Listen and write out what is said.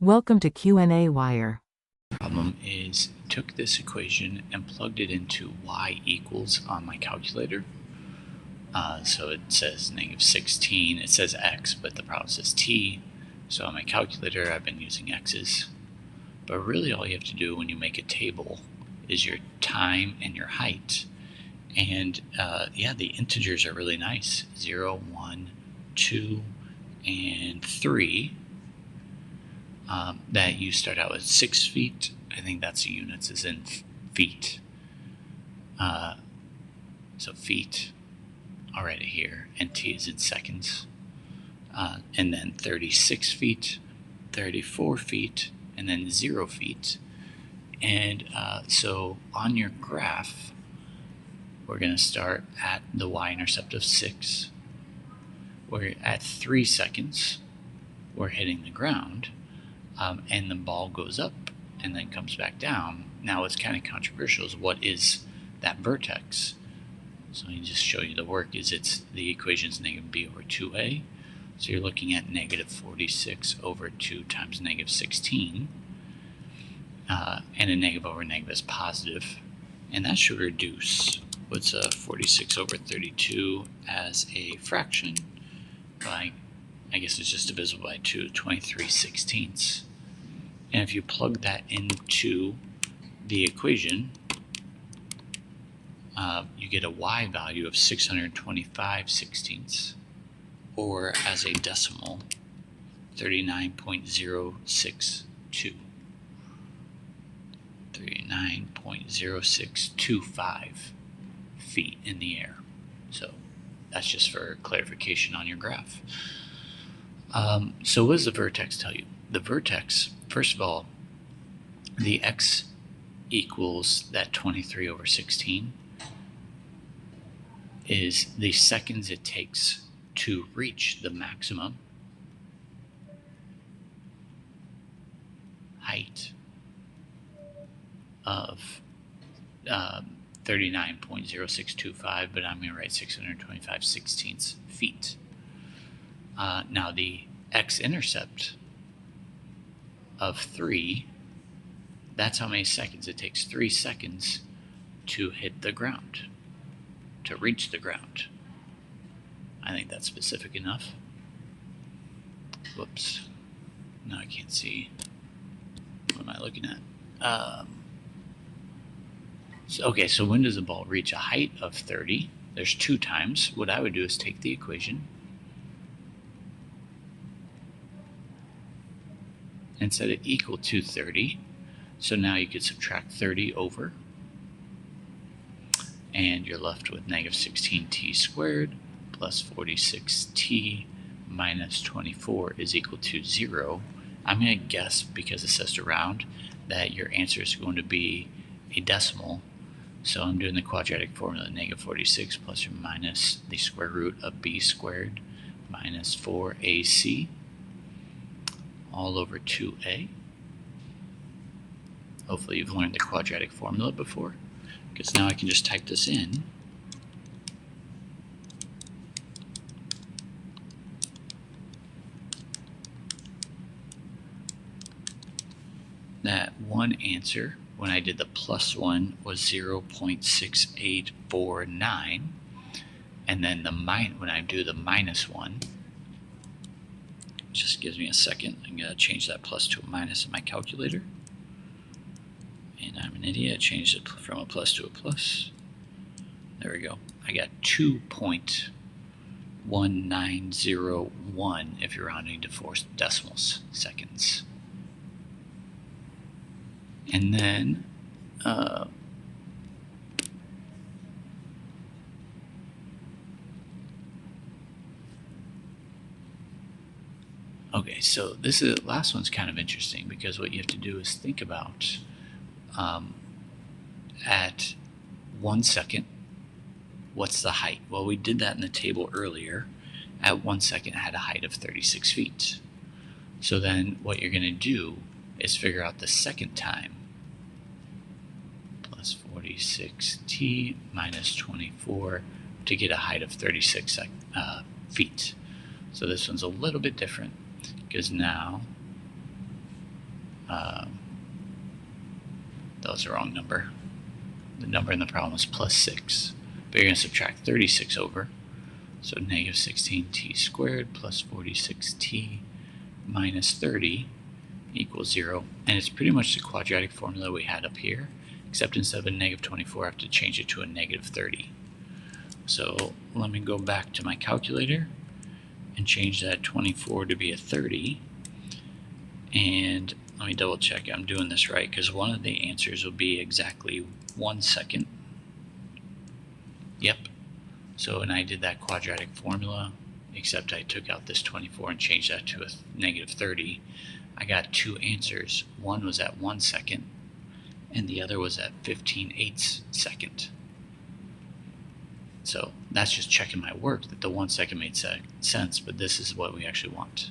Welcome to qnawire. Problem is took this equation and plugged it into y equals on my calculator. So it says -16, it says x, but the problem says t. So on my calculator I've been using x's. But really all you have to do when you make a table is your time and your height. And yeah, the integers are really nice. 0, 1, 2, and 3. That you start out with 6 feet. I think that's the units is in feet. So feet already here, and t is in seconds. And then 36 feet, 34 feet, and then 0 feet. And so on your graph, we're going to start at the y-intercept of 6. We're at 3 seconds. We're hitting the ground. And the ball goes up and then comes back down. Now what's kind of controversial is what is that vertex? So let me just show you the work. It's the equation's -b over 2a. So you're looking at -46 over 2 times -16. And a negative over negative is positive. And that should reduce what's 46 over 32 as a fraction by, I guess it's just divisible by 2, 23/16. And if you plug that into the equation, you get a y value of 625/16, or as a decimal, 39.062. 39.0625 feet in the air. So that's just for clarification on your graph. So what does the vertex tell you? The vertex, first of all, the x equals that 23 over 16 is the seconds it takes to reach the maximum height of 39.0625, but I'm going to write 625/16 feet. Now the x-intercept of 3, that's how many seconds it takes. 3 seconds to hit the ground, to reach the ground. I think that's specific enough. Whoops. No, I can't see. What am I looking at? Okay, so when does the ball reach a height of 30? There's 2 times. What I would do is take the equation and set it equal to 30. So now you could subtract 30 over, and you're left with -16t squared plus 46t minus 24 is equal to 0. I'm going to guess, because it says to round, that your answer is going to be a decimal. So I'm doing the quadratic formula, -46 plus or minus the square root of b squared minus 4ac all over 2a. Hopefully you've learned the quadratic formula before, because now I can just type this in. That one answer, when I did the plus one, was 0.6849. And then when I do the minus one, just gives me a second. I'm going to change that plus to a minus in my calculator. And I'm an idiot. I changed it from a plus to a plus. There we go. I got 2.1901 if you're rounding to 4 decimals seconds. And then okay, so the last one's kind of interesting, because what you have to do is think about at 1 second, what's the height? Well, we did that in the table earlier. At 1 second, it had a height of 36 feet. So then what you're going to do is figure out the second time. Plus 46t minus 24 to get a height of 36 feet. So this one's a little bit different, because now That was the wrong number. The number in the problem is plus 6. But you're going to subtract 36 over. So negative 16t squared plus 46t minus 30 equals 0. And it's pretty much the quadratic formula we had up here, except instead of a negative 24, I have to change it to a negative 30. So let me go back to my calculator and change that 24 to be a 30. And let me double check I'm doing this right, because one of the answers will be exactly 1 second. Yep. So, and I did that quadratic formula, except I took out this 24 and changed that to a negative 30. I got two answers. One was at 1 second, and the other was at 15/8 second. So that's just checking my work that the 1 second made sense, but this is what we actually want.